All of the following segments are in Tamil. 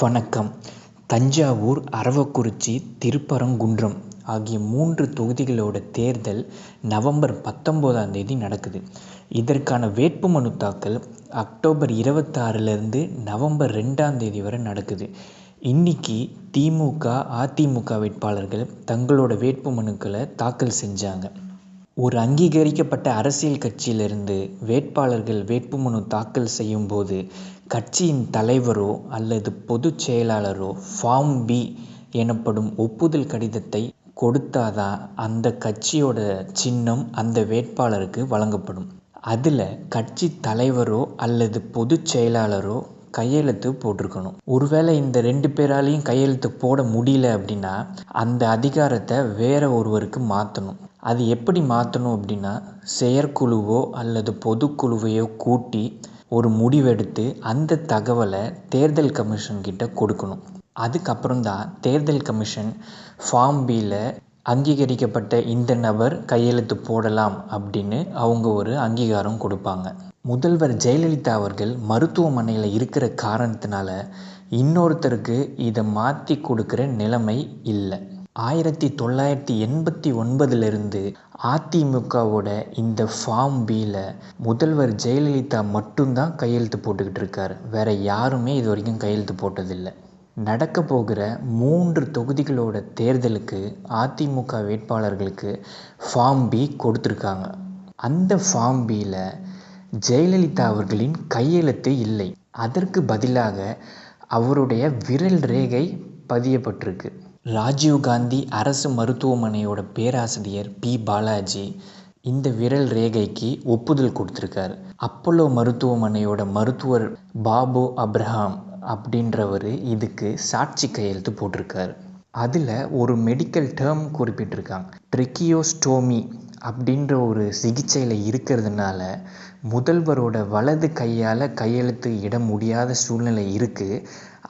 வணக்கம். தஞ்சாவூர், அரவக்குறிச்சி, திருப்பரங்குன்றம் ஆகிய 3 தொகுதிகளோட தேர்தல் நவம்பர் 19 நடக்குது. இதற்கான வேட்புமனு தாக்கல் அக்டோபர் 26 நவம்பர் 2 வரை நடக்குது. இன்னைக்கு திமுக, அதிமுக வேட்பாளர்கள் தங்களோட வேட்புமனுக்களை தாக்கல் செஞ்சாங்க. ஒரு அங்கீகரிக்கப்பட்ட அரசியல் கட்சியிலிருந்து வேட்பாளர்கள் வேட்புமனு தாக்கல் செய்யும் போது கட்சியின் தலைவரோ அல்லது பொதுச் செயலாளரோ ஃபார்ம் பி எனப்படும் ஒப்புதல் கடிதத்தை கொடுத்தாதான் அந்த கட்சியோட சின்னம் அந்த வேட்பாளருக்கு வழங்கப்படும். அதில் கட்சி தலைவரோ அல்லது பொதுச் செயலாளரோ கையெழுத்து போட்டிருக்கணும். ஒருவேளை இந்த 2 பேராலையும் கையெழுத்து போட முடியல அப்படின்னா அந்த அதிகாரத்தை வேற ஒருவருக்கு மாற்றணும். அது எப்படி மாற்றணும் அப்படின்னா, செயற்குழுவோ அல்லது பொதுக்குழுவையோ கூட்டி ஒரு முடிவெடுத்து அந்த தகவலை தேர்தல் கமிஷன் கிட்ட கொடுக்கணும். அதுக்கப்புறம்தான் தேர்தல் கமிஷன் ஃபார்ம் பியில் அங்கீகரிக்கப்பட்ட இந்த நபர் கையெழுத்து போடலாம் அப்படின்னு அவங்க ஒரு அங்கீகாரம் கொடுப்பாங்க. முதல்வர் ஜெயலலிதா அவர்கள் மருத்துவமனையில் இருக்கிற காரணத்தினால இன்னொருத்தருக்கு இதை மாற்றி கொடுக்குற நிலைமை இல்லை. 1989 அதிமுகவோட இந்த ஃபார்ம் பியில் முதல்வர் ஜெயலலிதா மட்டும்தான் கையெழுத்து போட்டுக்கிட்டு இருக்காரு. வேற யாருமே இது வரைக்கும் கையெழுத்து போட்டதில்லை. நடக்க போகிற 3 தொகுதிகளோட தேர்தலுக்கு அதிமுக வேட்பாளர்களுக்கு ஃபார்ம் பி கொடுத்துருக்காங்க. அந்த ஃபார்ம் பியில் ஜெயலலிதா அவர்களின் கையெழுத்து இல்லை. அதற்கு பதிலாக அவருடைய விரல் ரேகை பதியப்பட்டிருக்கு. ராஜீவ்காந்தி அரசு மருத்துவமனையோட பேராசிரியர் பி. பாலாஜி இந்த விரல் ரேகைக்கு ஒப்புதல் கொடுத்துருக்காரு. அப்போலோ மருத்துவமனையோட மருத்துவர் பாபு அப்ரஹாம் அப்படின்றவர் இதுக்கு சாட்சி கையெழுத்து போட்டிருக்காரு. அதில் ஒரு மெடிக்கல் டேர்ம் குறிப்பிட்டிருக்காங்க. ட்ரெக்கியோஸ்டோமி அப்படின்ற ஒரு சிகிச்சையில் இருக்கிறதுனால முதல்வரோட வலது கையால் கையெழுத்து இட முடியாத சூழ்நிலை இருக்குது.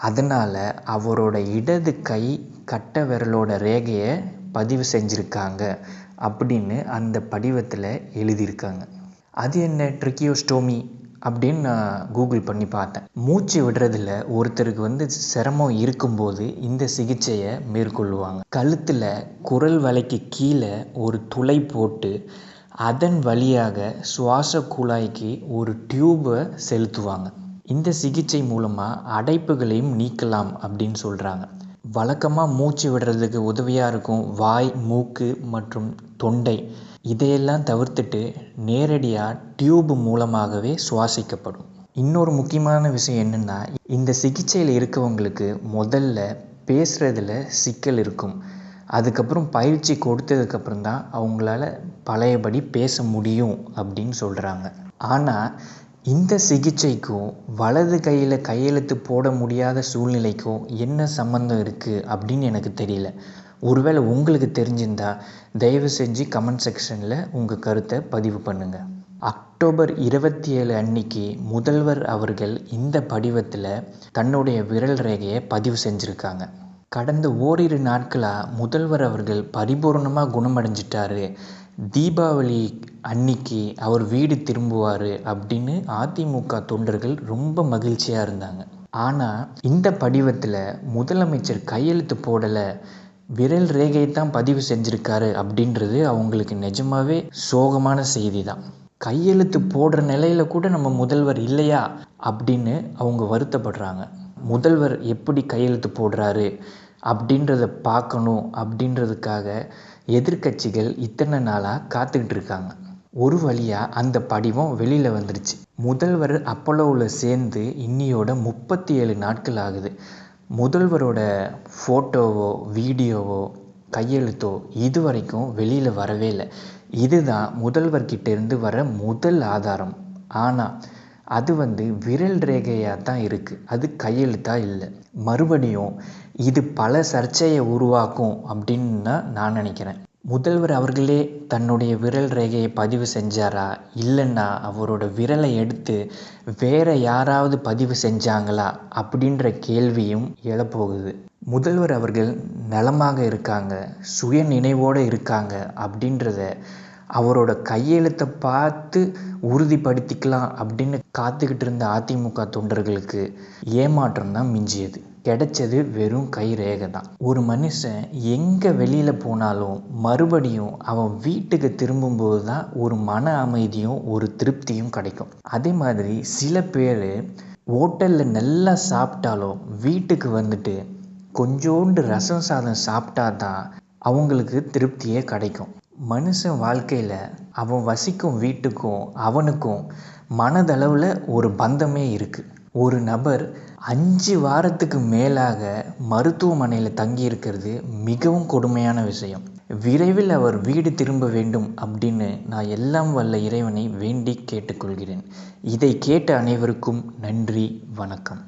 அதனால் அவரோட இடது கை கட்டை விரலோட ரேகையை பதிவு செஞ்சுருக்காங்க அப்படின்னு அந்த படிவத்தில் எழுதியிருக்காங்க. அது என்ன ட்ரெக்கியோஸ்டோமி அப்படின்னு நான் கூகுள் பண்ணி பார்த்தேன். மூச்சு விடுறதுல ஒருத்தருக்கு சிரமம் இருக்கும்போது இந்த சிகிச்சையை மேற்கொள்ளுவாங்க. கழுத்தில் குரல் வலைக்கு கீழே ஒரு துளை போட்டு அதன் வழியாக சுவாச குழாய்க்கு ஒரு டியூபை செலுத்துவாங்க. இந்த சிகிச்சை மூலமாக அடைப்புகளையும் நீக்கலாம் அப்படின்னு சொல்கிறாங்க. வழக்கமாக மூச்சு விடுறதுக்கு உதவியாக இருக்கும் வாய், மூக்கு மற்றும் தொண்டை இதையெல்லாம் தவிர்த்துட்டு நேரடியாக டியூப் மூலமாகவே சுவாசிக்கப்படும். இன்னொரு முக்கியமான விஷயம் என்னென்னா, இந்த சிகிச்சையில் இருக்கவங்களுக்கு முதல்ல பேசுகிறதுல சிக்கல் இருக்கும். அதுக்கப்புறம் பயிற்சி கொடுத்ததுக்கப்புறம் தான் அவங்களால பழையபடி பேச முடியும் அப்படின்னு சொல்கிறாங்க. ஆனால் இந்த சிகிச்சைக்கும் வலது கையில் கையெழுத்து போட முடியாத சூழ்நிலைக்கும் என்ன சம்மந்தம் இருக்குது அப்படின்னு எனக்கு தெரியல. ஒருவேளை உங்களுக்கு தெரிஞ்சிருந்தா தயவு செஞ்சு கமெண்ட் செக்ஷனில் உங்கள் கருத்தை பதிவு பண்ணுங்கள். அக்டோபர் 27 அன்னைக்கு முதல்வர் அவர்கள் இந்த படிவத்தில் தன்னுடைய விரல் ரேகையை பதிவு செஞ்சுருக்காங்க. கடந்த ஓரிரு நாட்களாக முதல்வர் அவர்கள் பரிபூர்ணமாக குணமடைஞ்சிட்டாரு, தீபாவளி அன்னைக்கு அவர் வீடு திரும்புவார் அப்படின்னு அதிமுக தொண்டர்கள் ரொம்ப மகிழ்ச்சியாக இருந்தாங்க. ஆனால் இந்த படிவத்தில் முதலமைச்சர் கையெழுத்து போடலை, விரல் ரேகையை தான் பதிவு செஞ்சுருக்காரு அப்படின்றது அவங்களுக்கு நிஜமாவே சோகமான செய்தி தான். கையெழுத்து போடுற நிலையில் கூட நம்ம முதல்வர் இல்லையா அப்படின்னு அவங்க வருத்தப்படுறாங்க. முதல்வர் எப்படி கையெழுத்து போடுறாரு அப்படின்றத பார்க்கணும் அப்படின்றதுக்காக எதிர்க்கட்சிகள் இத்தனை நாளாக காத்துக்கிட்டு இருக்காங்க. ஒரு வழியாக அந்த படிவம் வெளியில் வந்துருச்சு. முதல்வர் அப்போலோவில் சேர்ந்து இன்னியோட 37 நாட்கள் ஆகுது. முதல்வரோட ஃபோட்டோவோ வீடியோவோ கையெழுத்தோ இது வரைக்கும் வெளியில் வரவே இல்லை. இதுதான் முதல்வர்கிட்டேருந்து வர முதல் ஆதாரம். ஆனால் அது விரல் ரேகையாக தான் இருக்குது, அது கையெழுத்தாக இல்லை. மறுபடியும் இது பல சர்ச்சையை உருவாக்கும் அப்படின்னு தான் நான் நினைக்கிறேன். முதல்வர் அவர்களே தன்னுடைய விரல் ரேகையை பதிவு செஞ்சாரா, இல்லைன்னா அவரோட விரலை எடுத்து வேற யாராவது பதிவு செஞ்சாங்களா அப்படின்ற கேள்வியும் எழப்போகுது. முதல்வர் அவர்கள் நலமாக இருக்காங்க, சுய நினைவோடு இருக்காங்க அப்படின்றத அவரோட கையெழுத்தை பார்த்து உறுதிப்படுத்திக்கலாம் அப்படின்னு காத்துக்கிட்டு இருந்த அதிமுக தொண்டர்களுக்கு ஏமாற்றம் தான் மிஞ்சியது. கிடைச்சது வெறும் கை ரேகை தான். ஒரு மனுஷன் எங்கே வெளியில் போனாலும் மறுபடியும் அவன் வீட்டுக்கு திரும்பும்போது தான் ஒரு மன அமைதியும் ஒரு திருப்தியும் கிடைக்கும். அதே மாதிரி சில பேர் ஹோட்டலில் நல்லா சாப்பிட்டாலும் வீட்டுக்கு வந்துட்டு கொஞ்சோண்டு ரசம் சாதம் சாப்பிட்டா தான் அவங்களுக்கு திருப்தியே கிடைக்கும். மனுஷன் வாழ்க்கையில் அவன் வசிக்கும் வீட்டுக்கும் அவனுக்கும் மனதளவில் ஒரு பந்தமே இருக்குது. ஒரு நபர் 5 வாரத்துக்கு மேலாக மருத்துவமனையில் தங்கியிருக்கிறது மிகவும் கொடுமையான விஷயம். விரைவில் அவர் வீடு திரும்ப வேண்டும் அப்படின்னு நான் எல்லாம் வல்ல இறைவனை வேண்டி கேட்டுக்கொள்கிறேன். இதை கேட்ட அனைவருக்கும் நன்றி, வணக்கம்.